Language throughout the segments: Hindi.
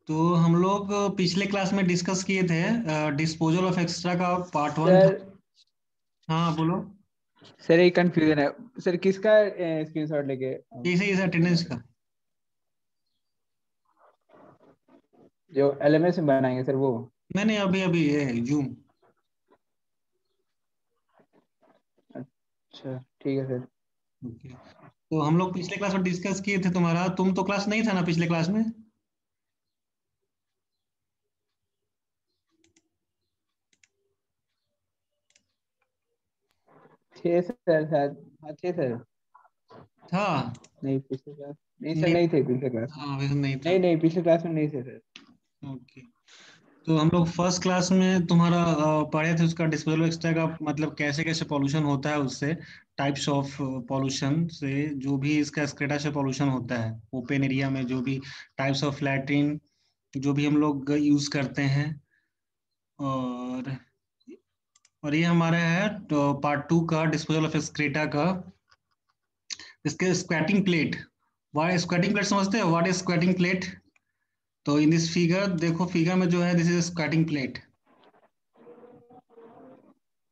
तो हम लोग पिछले क्लास में डिस्कस किए थे डिस्पोजल ऑफ एक्स्ट्रा का पार्ट 1 था। सर हाँ बोलो। सर एक कंफ्यूजन है सर, किसका स्क्रीनशॉट लेके इसे इसे अटेंडेंस का। जो एलएमएस में बनाएंगे सर वो? मैंने अभी अभी ये जूम। अच्छा ठीक है सर। ओके। तो हम लोग पिछले क्लास में डिस्कस किए थे, तुम्हारा तुम तो क्लास नहीं था ना पिछले क्लास में। छः सर शायद, हाँ 6 सर। था। नहीं पिछले क्लास नहीं सर, नहीं। नहीं थे पिछले क्लास में। हाँ वैसे नहीं था। नहीं नहीं पिछले क्लास में नहीं थे सर। ओके। तो हम लोग फर्स्ट क्लास में तुम्हारा पढ़े थे उसका डिस्पोजल एक्स्ट्रा का मतलब कैसे कैसे पॉल्यूशन होता है उससे, टाइप्स ऑफ पॉल्यूशन से, जो भी इसका स्क्रेटा से पॉल्यूशन होता है ओपन एरिया में, जो भी टाइप्स ऑफ लैट्रिन जो भी हम लोग यूज करते हैं। और ये हमारा है तो पार्ट 2 का डिस्पोजल ऑफ एक्सक्रेटा का। इसके squatting plate. What squatting plate समझते हो? What is squatting plate? तो इन दिस फिगर देखो, फिगर में जो है this is squatting plate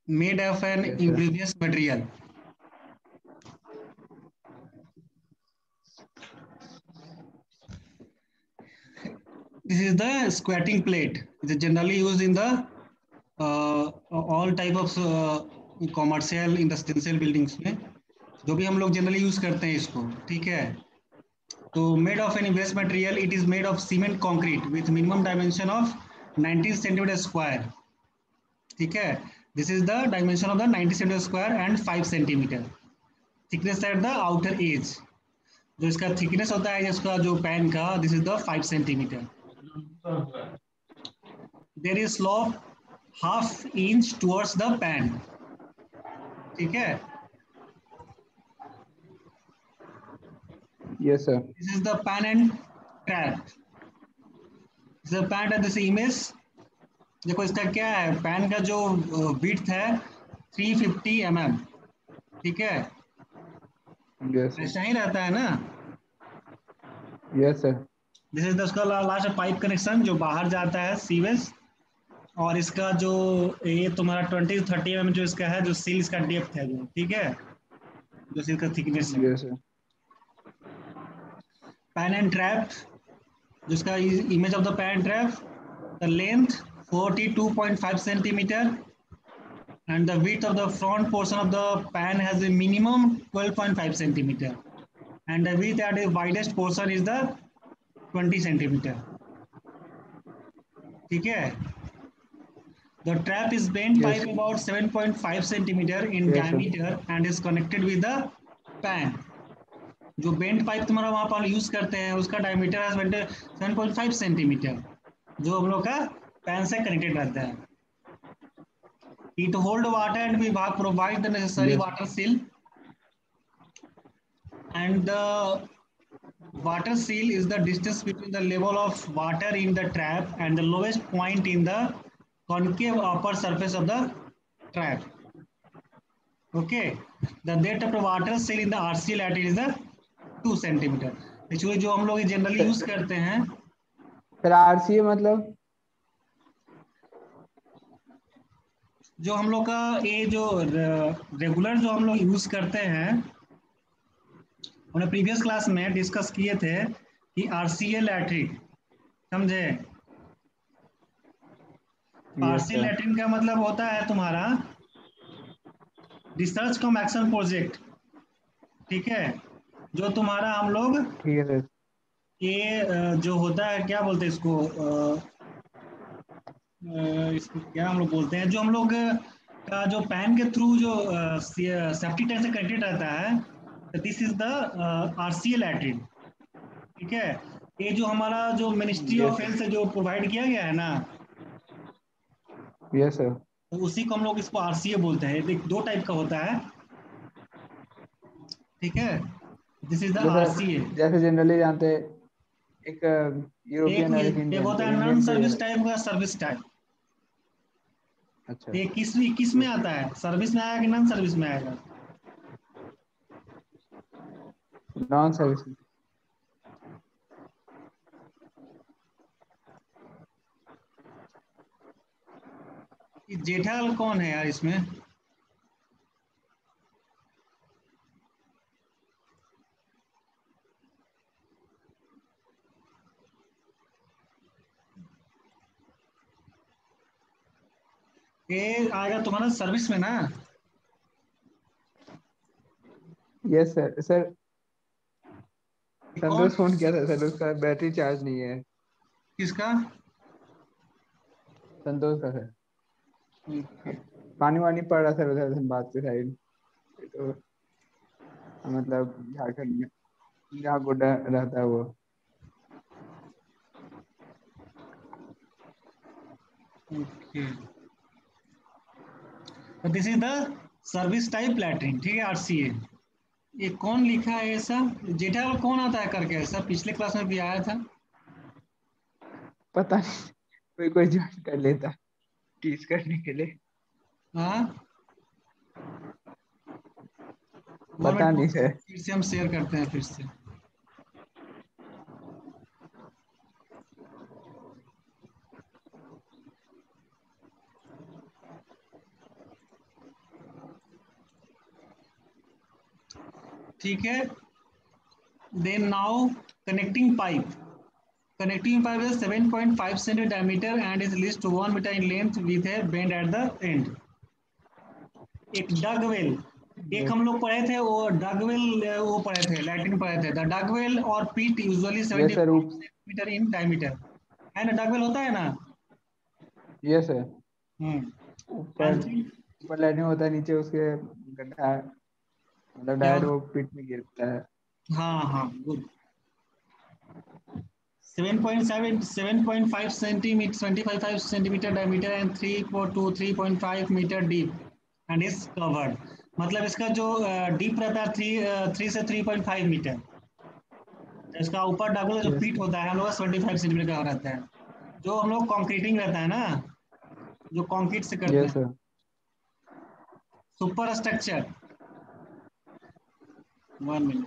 made of an yes sir. impervious material. This is the squatting plate. It is generally used in the all type of commercial industrial buildings में, जो भी हम लोग जनरली यूज करते हैं इसको। ठीक है। तो made of an waste material, it is made of cement concrete with minimum dimension of 90 centimetre square. ठीक है। This is the dimension of the 90 centimetre square and 5 centimetre thickness at the outer edge. जो इसका थिकनेस होता है इसका जो पैन का, this is the 5 centimetre. There is slope half inch towards the pan. ठीक है। Yes sir. This is the pan and trap. This pan and this image. देखो इसका क्या है, पैन का जो विड्थ है 350 mm। ठीक है। Yes sir. ऐसा ही रहता है ना। Yes sir. This is the उसका लास्ट पाइप कनेक्शन जो बाहर जाता है सीवेज। और इसका जो ये तुम्हारा 20 to 30 mm जो इसका है, जो सील इसका डेप्थ है जो, ठीक है, जो सील का थिकनेस है। Yes sir. Pan and trap, जिसका image of the pan trap, the length 42.5 centimetre and the width of the front portion of the pan has a minimum 12.5 centimeter and the width at the widest portion is the 20 centimeter. ठीक है। The trap is bent yes pipe sir. about 7.5 centimeter in yes sir. diameter and is connected with the pan. जो बेंट पाइप तुम्हारा वहां पर यूज करते हैं उसका डायमीटर है 7.5 सेंटीमीटर, जो हम लोग का पैन से कनेक्टेड रहता है। It hold water and we provide the necessary yes water seal, and the water seal is the distance between the level of water in the trap and the lowest point in the concave upper surface of the trap. Okay. The depth of the water seal in the RCL at is the 2 centimeter. Actually जो हम लोग जनरली यूज करते हैं, सर आरसीए मतलब? जो हम लोग का ये जो रेगुलर जो हम लोग यूज करते हैं, हमने प्रीवियस क्लास में डिस्कस किए थे कि आरसीए लैट्रिन, समझे? Yes RCA sir. लैट्रिन का मतलब होता है तुम्हारा रिसर्च कम एक्शन प्रोजेक्ट। ठीक है। जो तुम्हारा हम लोग ठीक है सर। ये जो होता है क्या बोलते हैं इसको, इसको क्या हम लोग बोलते हैं, जो हम लोग का जो पैन के थ्रू जो सेफ्टी टैंक से कनेक्टेड रहता है, this is the RCA latrine. ठीक है। ये जो हमारा जो ministry yes of sir. Health से जो प्रोवाइड किया गया है ना, यस सर। तो उसी को हम लोग इसको आरसीए बोलते हैं। देख दो टाइप का होता है। ठीक है। दिस इज द जैसे आरसीए। जैसे जनरली जानते हैं, एक एक यूरोपियन और एक एक इंडियन, होता तो है नॉन इंडियन पे। सर्विस टाइप का सर्विस टाइप। अच्छा। ये किस में यस आता सर। है, सर्विस में आएगा कि नॉन सर्विस में आएगा? Non service. जेठालाल कौन है यार इसमें? ये आएगा तुम्हारा सर्विस में ना? Yes sir. सर ये कौन? संतोष फोन किया था सर, उसका बैटरी चार्ज नहीं है। किसका? संतोष का सर। ओके। पानी वानी पड़ रहा सर उधर धनबाद के साइड। तो मतलब झारखंड में जहाँ गोड्डा रहता है वो। ओके, तो this is the service type latrine, ठीक है, आरसीए। ये कौन लिखा है ऐसा? जेठालाल कौन आता है करके ऐसा, पिछले क्लास में भी आया था। पता नहीं, कोई कोई ज्वाइन कर लेता टीज करने के लिए। हाँ, पता गवर्नमेंट नहीं सर। फिर से हम शेयर करते हैं फिर से। ठीक है, then now connecting pipe. Connecting pipe is 7.5 cm diameter and is at least 1 meter in length with a bend at the end. एक डगवेल, एक यस। हम लोग पढ़े थे वो डगवेल, वो पढ़े थे लैटिन पढ़े थे, द डगवेल और pit usually yes sir. 75 centimetre in diameter, है ना? डगवेल होता है ना? Yes sir. हम्म। ऊपर एंड ऊपर लैट्रिन होता है, नीचे उसके गड्ढा है, मतलब क्या? डायरेक्ट वो पिट में गिरता है। हाँ हाँ, good. 7.7 7.5 centimeter 25 centimeter diameter and 3 to 3.5 meter deep and is covered। मतलब इसका जो डीप रहता है 3 से 3.5 मीटर। इसका ऊपर डबल जो यस फीट सर। होता है हम लोग 75 सेंटीमीटर का रहता है। जो हम लोग कंक्रीटिंग रहता है ना, जो कंक्रीट से करते यस हैं। सर। सुपर स्ट्रक्चर, 1 मिनट।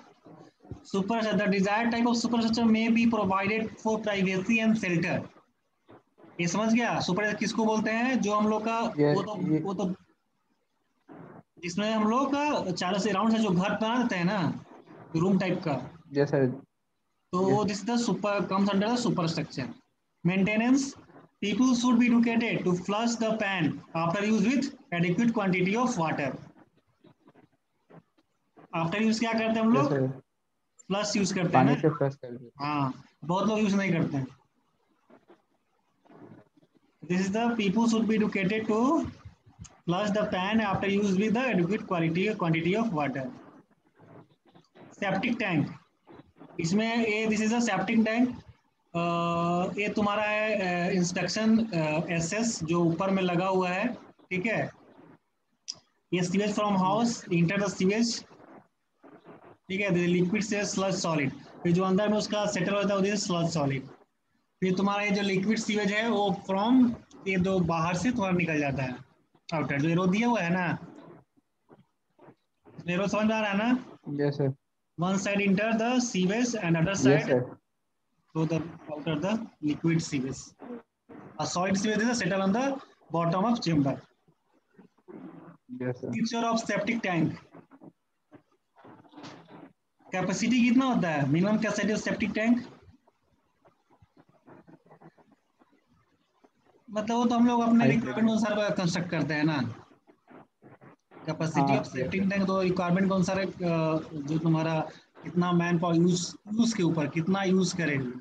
Super the desired type of superstructure में be provided for privacy and shelter. ये समझ गया? सुपर किसको बोलते हैं? जो हम लोग का ये ये वो तो जिसमें हम लोग का चारों से राउंड से जो घर बना देते हैं ना, रूम टाइप का, यस सर। तो वो yes. This the super comes under the super structure. Maintenance, people should be educated to flush the pan after use with adequate quantity of water। After use क्या करते हैं हम यस लोग? सर। फ्लश यूज करते हैं पानी ना। से फ्लश कर दो। हाँ, बहुत लोग यूज नहीं करते हैं। This is the people should be educated to flush the pan after use with the adequate quantity of water। Septic tank, इसमें ये this is a septic tank. ये तुम्हारा है इंस्ट्रक्शन एसएस जो ऊपर में लगा हुआ है, ठीक है। ये sewage from house enter the sewage, ठीक है। लिक्विड से स्लज सॉलिड, फिर जो अंदर में उसका सेटल होता है वो स्लज सॉलिड। फिर तुम्हारा ये जो लिक्विड सीवेज है वो फ्रॉम, ये दो बाहर से तुम्हारा निकल जाता है आउटर, जो एरो दिया हुआ है ना, एरो समझ में आ रहा है ना? Yes sir. One side enter the sewage and other yes side sir. through the outer the liquid sewage। A solid sewage is settled on the bottom of chamber। Yes sir. Picture of septic tank, capacity कितना होता है minimum capacity of septic tank? मतलब वो तो हम लोग अपने 5 लीटर। रिक्वायरमेंट अनुसार कंस्ट्रक्ट करते हैं ना। कैपेसिटी ऑफ हाँ यस सेप्टिक सर। टैंक तो रिक्वायरमेंट के अनुसार जो तुम्हारा कितना मैन पावर यूज के ऊपर कितना यूज करेगी,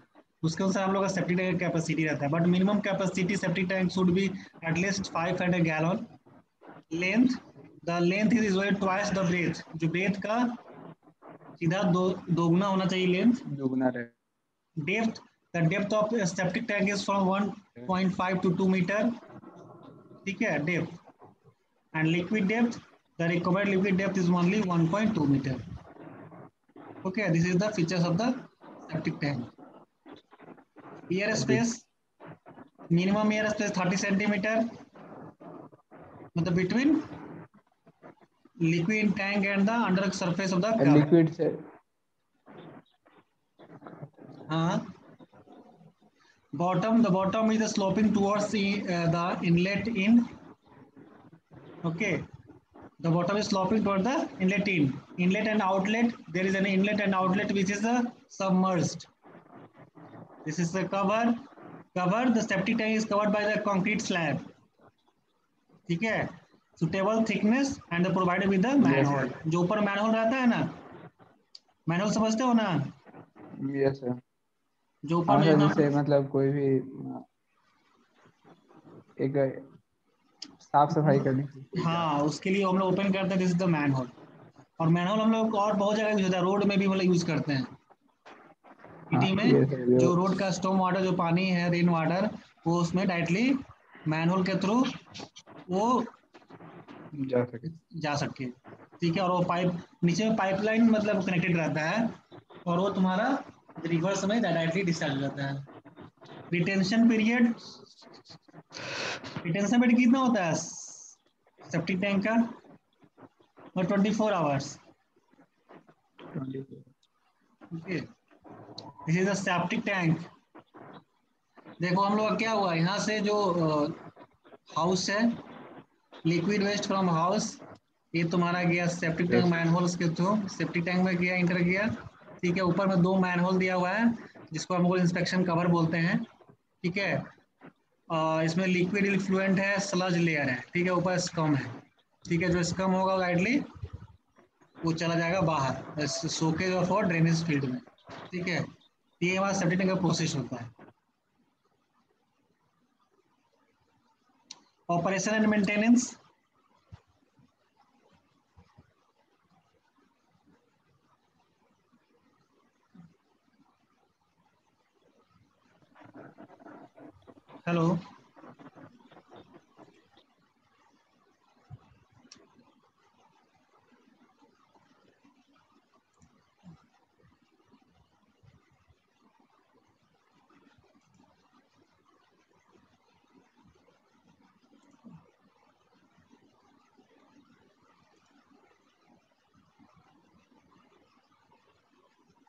उसके अनुसार हम लोग का सेप्टिक टैंक कैपेसिटी रहता है। But minimum capacity septic tank should be at least 500 gallon. Length, the length is equal twice the breadth, जो ब्रेथ का सीधा दोगुना होना चाहिए लेंथ। दुगना रहे। Depth, the depth of septic tank is from 1.5 to 2 metre, ठीक है, depth. And liquid depth, the required liquid depth is only 1.2 metre. Okay, this is the features of the septic tank. Air space, minimum air space 30 centimetre, मतलब between liquid tank and the under surface of the cover. Liquid से। हाँ, bottom, the bottom is sloping towards the inlet in Okay, the bottom is sloping toward the inlet in. Inlet and outlet, there is an inlet and outlet which is submerged. This is the cover. The septic tank is covered by the concrete slab. ठीक है, suitable thickness and provided with the manhole. जो ऊपर manhole रहता है ना, manhole समझते हो ना? Yes sir. जो ऊपर में जैसे मतलब कोई भी एक साफ सफाई करने की। हाँ, उसके लिए हम लोग ओपन करते हैं, दिस इज द मैनहोल। और मैनहोल हम लोग और बहुत जगह यूज होता है, रोड में भी मतलब यूज करते हैं। सिटी में जो रोड का स्टॉर्म वाटर जो पानी है, रेन वाटर, वो उसमें डायरेक्टली मैनहोल के थ्रू वो जा सके। ठीक है, और वो पाइप नीचे में पाइपलाइन मतलब कनेक्टेड रहता है, और वो तुम्हारा रिवर्स में डायरेक्टली डिस्चार्ज हो जाता है। रिटेंशन पीरियड कितना होता है सेप्टिक टैंक का? और 24 hours. Okay, this is a septic tank. देखो हम लोग का क्या हुआ, यहाँ से जो हाउस है, लिक्विड वेस्ट फ्रॉम हाउस, ये तुम्हारा गया सेप्टिक टैंक मैनहोल्स के थ्रू, सेप्टिक टैंक में गया, इंटर गया। ठीक है, ऊपर में 2 मैनहोल दिया हुआ है जिसको हम लोग इंस्पेक्शन कवर बोलते हैं। ठीक है, इसमें लिक्विड इफ्लुएंट है, स्लज लेयर है। ठीक है, ऊपर स्कम है। ठीक है, जो स्कम होगा राइटली वो चला जाएगा बाहर सोकेज और ड्रेनेज फील्ड में। ठीक है, ये हमारा सेप्टिक टैंक का प्रोसेस होता है। Operation and maintenance, hello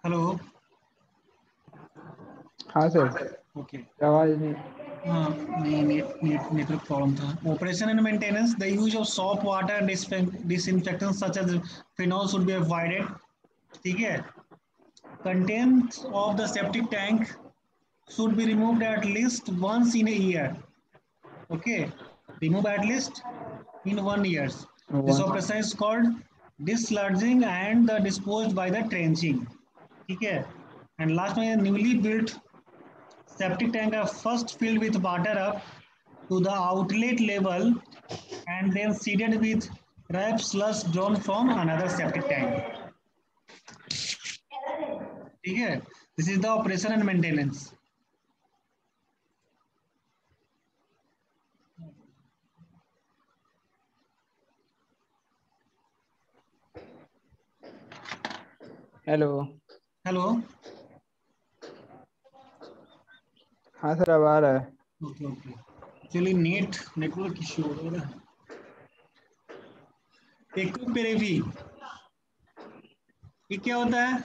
hello. हाँ सर। ओके, आवाज नहीं। हाँ, नेटवर्क प्रॉब्लम था। Operation and maintenance, the use of soap water disinfectant such as phenol should be avoided. ठीक है, contents of the septic tank should be removed at least once in a year. Okay, remove at least in 1 year. This operation is called dislodging and the disposed by the trenching. ठीक है, and last में newly built septic tank are first filled with water up to the outlet level and then seeded with ripe slush drawn from another septic tank. ठीक है, this is the operation and maintenance. Hello. Hello, हाँ सर, अब आ रहा है। ओके ओके, चलिए नेटवर्क इश्यू हो रहा है। एक्वापेरेवी ये क्या होता है?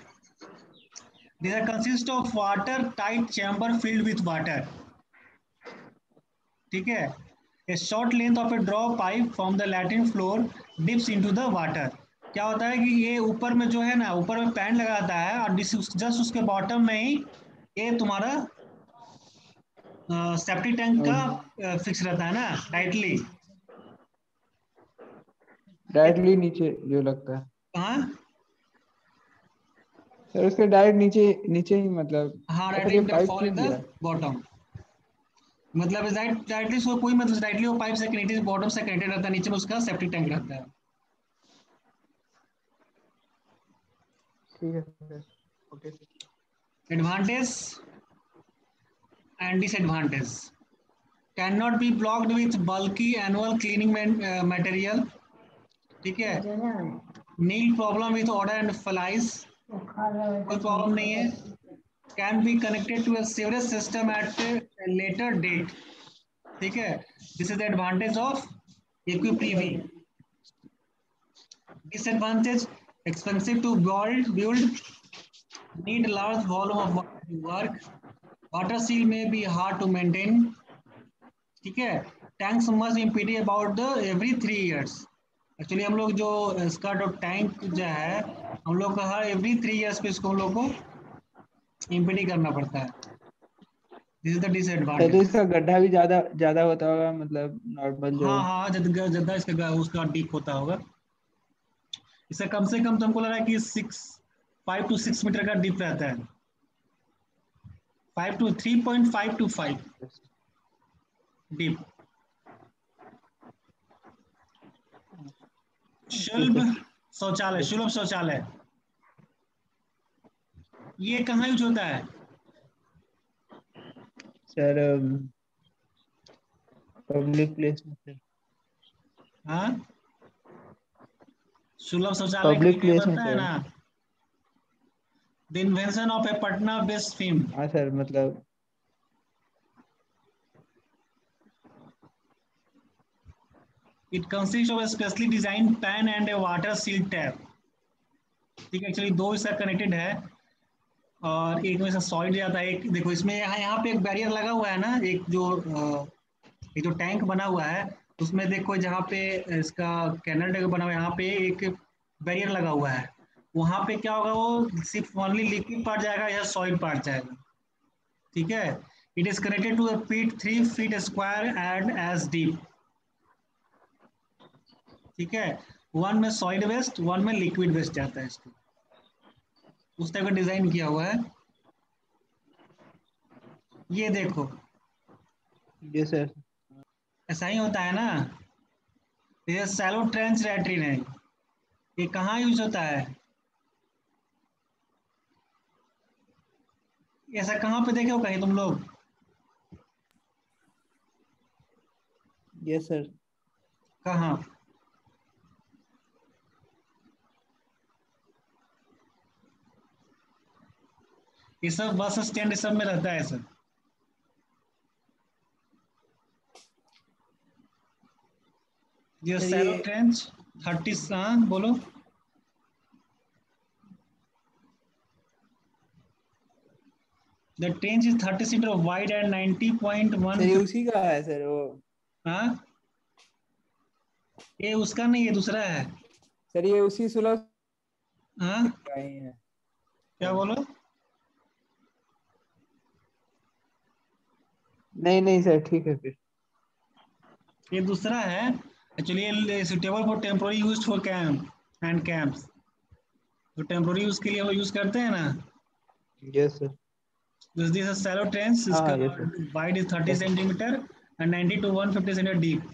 This consist of water tight chamber filled with water. ठीक है, ए short length of A drop pipe from the latrine floor dips into the water. क्या होता है कि ये ऊपर में जो है ना, ऊपर में पैन लगाता है और जस्ट उसके बॉटम में ही ये तुम्हारा सेप्टिक टैंक का फिक्स रहता है ना, डायरेक्टली नीचे जो लगता है कहाँ? सर, उसके डायरेक्ट नीचे नीचे ही मतलब। हाँ, फिर ये डायरेक्टली पाइप फॉल क्यों इन द दिया? बॉटम। मतलब डायरेक्टली सो कोई मतलब डायरेक्टली वो पाइप से कनेक्टेड, बॉटम से कनेक्टेड रहता है, नीचे में उसका सेप्टिक टैंक रहता है। ठीक है sir, okay sir. Advantage and disadvantage, can not be blocked with bulky anal cleansing material. ठीक है, nil problem with odour and flies, कोई प्रॉब्लम नहीं है। Can be connected to a sewerage system at later date. ठीक है, this is the advantage of aqua privy. Disadvantage, expensive to build, need large volume of water to work, water seal may be hard to maintain. ठीक है, tanks must empty about the every 3 years। Actually हम लोग जो इसका जो टैंक जो है हम लोग का हर एवरी 3 years पे इसको हम लोग को एम्प्टी करना पड़ता है। दिस इज द तो डिसएडवांटेज। इसका गड्ढा भी ज्यादा ज्यादा होता होगा, मतलब नॉर्मल जो। हाँ हाँ, ज्यादा इसका उसका डीप होता होगा। इसका कम से कम तो हमको लग रहा है कि 5 to 6 मीटर का डीप रहता है। 3.5 to 5 deep. Okay Sulabh sir. शौचालय, सुलभ शौचालय ये कहाँ यूज होता है? सर पब्लिक प्लेस में सर। हाँ, सुलभ शौचालय पब्लिक कहीं प्लेस में बनता है सर। ना। The invention of A Patna based film. हाँ सर, मतलब it consist of specially design pan and A water seal tap. ठीक है, एक्चुअली दो इसका कनेक्टेड है और एक में से सॉलिड जाता है। एक देखो इसमें यहाँ पे एक बैरियर लगा हुआ है ना, एक जो टैंक बना हुआ है उसमें देखो जहाँ पे इसका कैनल टैंक बना हुआ है यहाँ पे एक बैरियर लगा हुआ है। वहाँ पे क्या होगा, वो सिर्फ ओनली लिक्विड पार्ट जाएगा या सॉलिड पार्ट जाएगा। ठीक है। It is connected to pit 3 feet square and edge deep. ठीक है। वन में सॉलिड वेस्ट, वन में लिक्विड वेस्ट जाता है इसको। उस टाइप का डिजाइन किया हुआ है। ये देखो ये सर। ऐसा ही होता है ना। ये सैलो ट्रेंच लैट्रिन है। ये कहाँ यूज होता है? ऐसा कहाँ पे देखे हो कहीं तुम लोग? ये सर। कहाँ? ये सब बस स्टैंड ये सब में रहता है सर। ये सर सैलो ये ट्रेंच 30। हाँ बोलो। The trench is 30 metre wide and 90.1। Sir ये उसी का है सर वो। हाँ, ये उसका नहीं है, दूसरा है। सर ये उसी सुलभ हाँ, का ही है। क्या बोलो? नहीं नहीं सर, ठीक है फिर। ये दूसरा है। Actually suitable for temporary use for camp and camps. जो टेम्पोररी यूज के लिए वो यूज करते हैं ना। Yes sir. This is shallow trench. हाँ इसका हाँ, yes sir. Wide is 30 centimetre and 90 to 150 centimetre deep.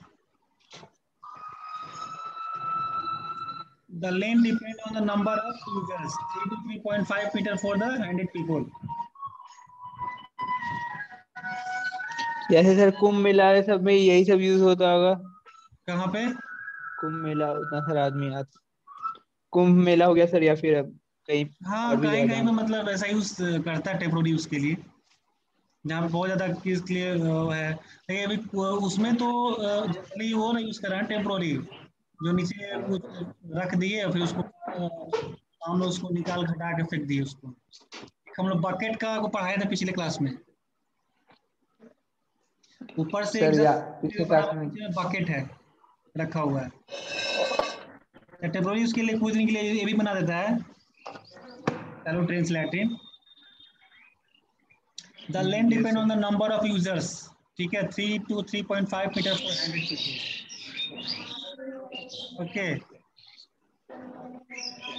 The lane depends on the number of users, 3 to 3.5 meter for the handed people। जैसे सर कुंभ मेला ये सब में यही सब यूज होता होगा। कहाँ पे? कुंभ मेला उतना सारा आदमी आता। कुंभ मेला हो गया सर, या फिर अब कहीं और हाँ, भी कहीं जगह कहीं जहाँ। पे मतलब ऐसा यूज करता है टेम्पोररी यूज के लिए, जहाँ पे बहुत ज्यादा किस लिए है। लेकिन अभी उसमें तो जनरली वो नहीं यूज कर रहे हैं टेम्पोररी। जो नीचे कुछ रख दिए और फिर उसको सामने उसको निकाल घटा के फेंक दिए उसको। एक हम लोग बकेट का को पढ़ाए थे पिछले क्लास में। ऊपर से एक सर या जस्ट पिछले बड़ा क्लास में। नीचे में बकेट है रखा हुआ है। टेम्पोररी यूज के लिए कूदने के लिए ये भी बना देता है shallow trench latrine. The length yes depend sir. On the number of users. ठीक है, 3 to 3.5 metre for 100 people। Okay.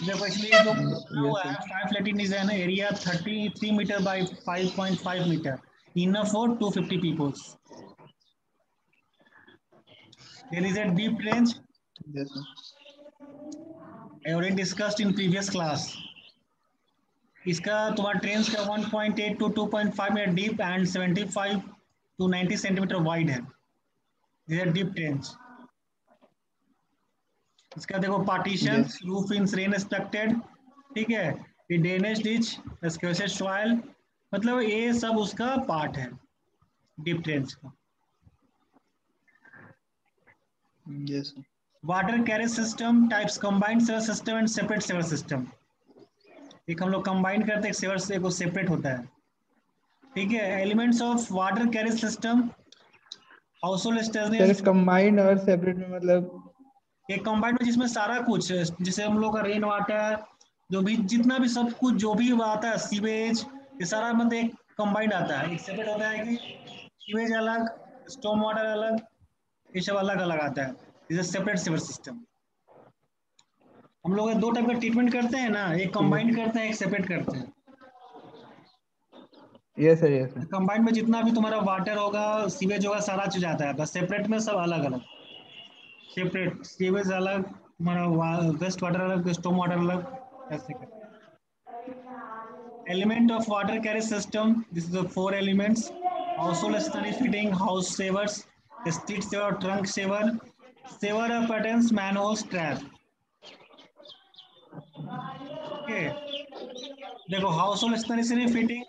देखो इसलिए जो बना यस हुआ सर। है 5 latrine is an area 33 metre by 5.5 metre, enough for 250 peoples. There is a deep range. Yes sir. I already discussed in previous class. इसका तुम्हारा ट्रेन का 1.8 to 2.5 metre deep and 75 to 90 centimetre wide है। Deep trench. इसका देखो partition, yes. Roof in rain expected. ठीक है। ये ड्रेनेज डिच, एक्सक्वेसेड सॉइल, मतलब ये सब उसका पार्ट है डीप ट्रेंच का। Yes sir. Water carriage system types combined sewer system and separate sewer system. एक हम लोग कंबाइन करते हैं, एक सेवर से एक सेपरेट होता है। ठीक है। Elements of water carriage system. Household sir stationery combined और सेपरेट में मतलब? एक कंबाइंड में जिसमें सारा कुछ है, जैसे हम लोग का रेन वाटर, जो भी जितना भी सब कुछ जो भी आता है, सीवेज, ये सारा मतलब एक कंबाइंड आता है। एक सेपरेट होता है कि सीवेज अलग, स्टॉर्म वाटर अलग, ये सब अलग अलग आता है। इसे सेपरेट सीवर सिस्टम। हम लोग दो टाइप का ट्रीटमेंट करते हैं ना, एक ठीक कंबाइंड है। करते हैं, एक सेपरेट करते हैं। Yes sir, yes sir. Combined में जितना भी तुम्हारा वाटर होगा, सीवेज होगा, सारा चीज आता है, बस सेपरेट में सब अलग अलग। सेपरेट सीवेज अलग, तुम्हारा वेस्ट वाटर अलग, स्टॉर्म वाटर अलग, ऐसे कर। Element of water carrier system. This is the four elements. Household sanitary fitting, house savers, street saver, trunk saver, saver of patterns, manholes, trap. Okay, देखो household sanitary fitting,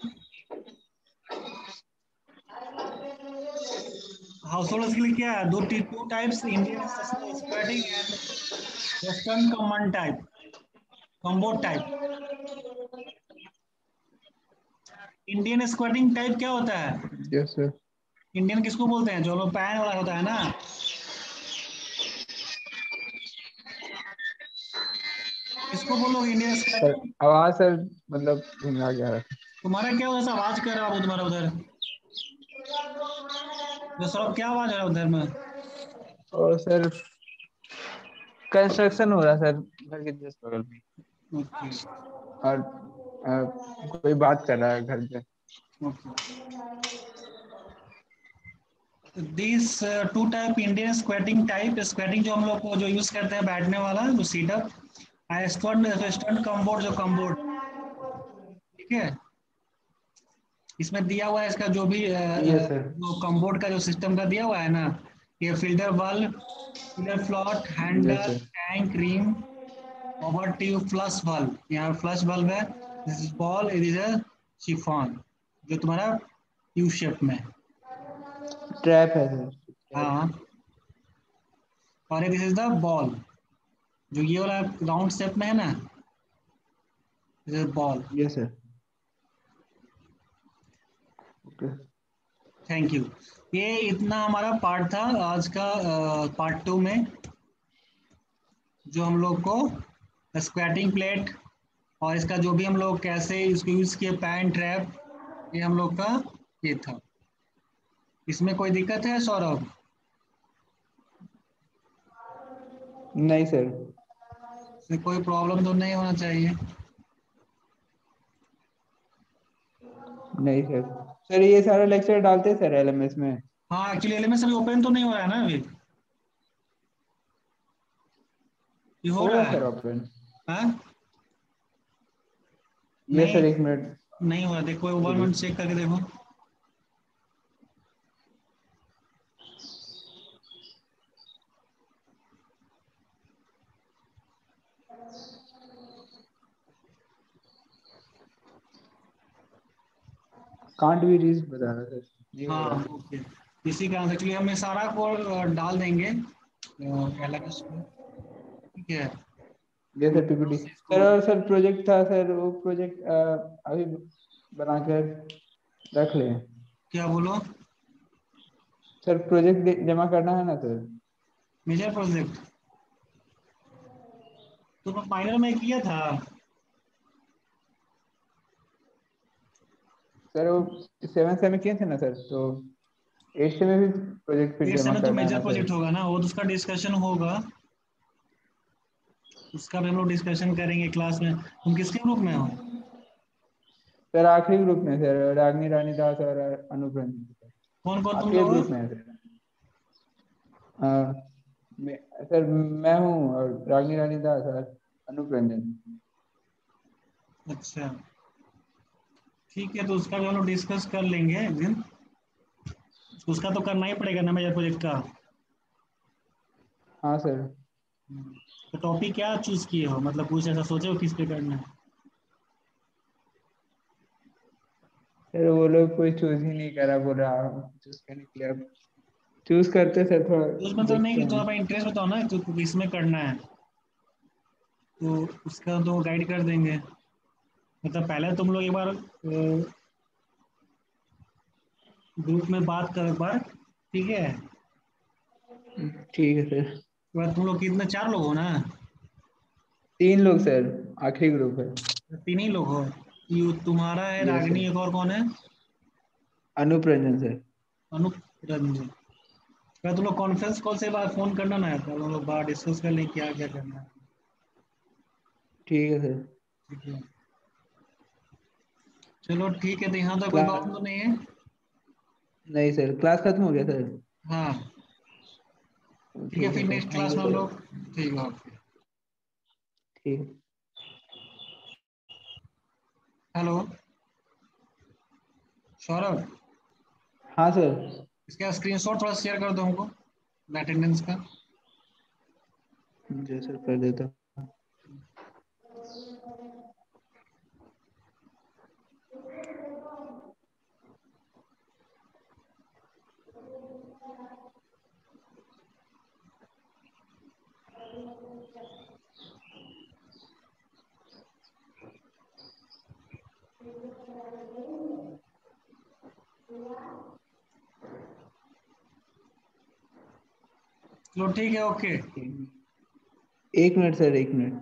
household के लिए क्या है, two types, Indian squatting and western common type, combo type. Indian squatting type क्या होता है? Yes sir. इंडियन किसको बोलते हैं, जो लोग पैन वाला होता है ना, किसको बोलोगे इंडियन सर स्क्वाटिंग? आवाज सर मतलब धीमा जा रहा है। तुम्हारा क्या वैसा आवाज कर रहा है तुम्हारा उधर, जो सौरभ क्या आवाज है उधर में? और सर कंस्ट्रक्शन हो रहा है सर घर के जस्ट बगल में। ओके और कोई बात कर रहा है घर पे। Okay. This two type Indian squatting type, squatting जो हम लोग को जो यूज करते हैं बैठने वाला जो सीटअप, वेस्टर्न वेस्टर्न कम्बोर्ड जो कम्बोर्ड, ठीक है। इसमें दिया हुआ है इसका जो भी यस सर। जो कम्बोर्ड का जो सिस्टम का दिया हुआ है ना, ये filter valve, filter float, yes handle, sir. Tank, rim, over tube, flush valve, यहाँ फ्लश वाल्व है, this is ball, it is a siphon, जो तुम्हारा यू शेप में है। ट्रैप है सर, ट्रैप। हाँ, और दिस इज द बॉल, जो ये वाला राउंड शेप में है ना, this is ball. Yes sir. Okay. Thank you. ये इतना हमारा पार्ट था आज का, पार्ट टू में जो हम लोग को स्क्वैटिंग प्लेट और इसका जो भी हम लोग कैसे इसको यूज किए, पैन ट्रैप, ये हम लोग का ये था। इसमें कोई दिक्कत है सौरभ? नहीं सर। इसमें कोई प्रॉब्लम तो नहीं होना चाहिए। नहीं सर। सर ये सारा लेक्चर डालते हैं सर एलएमएस में? हाँ, एक्चुअली एलएमएस अभी ओपन तो नहीं हो रहा है ना अभी, ये हो रहा होगा है। Sir open. हाँ, ये नहीं सर एक मिनट। नहीं हो रहा, देखो वन रुकिए। मिनट चेक करके देखो। कांट बी रीच बता रहा सर, नहीं हो हाँ रहा। ओके, इसी कारण से एक्चुअली हम ये सारा कोड डाल देंगे एलएमएस में, ठीक है। ये तो सर पीपीटी उससे सर। इसको, और सर प्रोजेक्ट था सर, वो प्रोजेक्ट अभी बनाकर रख लें? क्या बोलो? सर प्रोजेक्ट जमा करना है ना सर? मेजर प्रोजेक्ट तो फाइनल में किया था। सर वो 7 से में किए थे ना सर, तो 8 से में भी प्रोजेक्ट फिर एट जमा सेवन तो करना है मेजर ना सर? प्रोजेक्ट होगा ना, वो तो उसका डिस्कशन होगा, उसका भी हम लोग डिस्कशन करेंगे क्लास में। तुम किसके ग्रुप में हो? सर आखिरी ग्रुप में सर, रागनी रानी दास और अनूप रंजन सर। कौन कौन तुम आपके लोग हो? ग्रुप में है सर। हाँ, सर मैं हूँ और रागनी रानी दास और अनूप रंजन। अच्छा, ठीक है, तो उसका भी हम लोग डिस्कस कर लेंगे एक दिन। उसका तो करना ही पड़ेगा ना मेजर प्रोजेक्ट का। हाँ सर। तो टॉपिक क्या चूज किए हो, मतलब कुछ ऐसा सोचे हो किस पे करना है? सर वो लोग कोई चूज ही नहीं करा, बोल रहा चूज करने के लिए। अब चूज करते सर, थोड़ा तो उसमें तो नहीं देखते कि हैं। तुम्हारा इंटरेस्ट बताओ ना, तो इसमें करना है, तो उसका तो गाइड कर देंगे। मतलब पहले तुम लोग एक बार ग्रुप में बात करो एक बार, ठीक है। ठीक है सर। तुम लोग कितने, 4 लोग हो ना? 3 लोग सर, आखिरी ग्रुप है। 3 ही लोग हो? यू तुम्हारा है, यस रागिनी, सर। एक और कौन है? अनूप रंजन सर। अनुप रंजन। क्या तुम लोग कॉन्फ्रेंस कॉल से बात फोन करना ना है, तो हम लोग बात डिस्कस कर लें क्या क्या करना है। ठीक है सर। ठीक है, चलो ठीक है, तो यहाँ तक कोई क्लास, प्रॉब्लम तो नहीं है? नहीं सर, क्लास खत्म हो गया सर। हाँ, ठीक है, ठीक है फिर sir, next thank class you में हम सर। लोग। ठीक है, ओके। ठीक है। हेलो सौरभ, हाँ सर। इसका स्क्रीनशॉट थोड़ा शेयर कर दो हमको, अटेंडेंस का। जी सर, कर देता हूँ। चलो ठीक है, ओके। एक मिनट सर, 1 मिनट।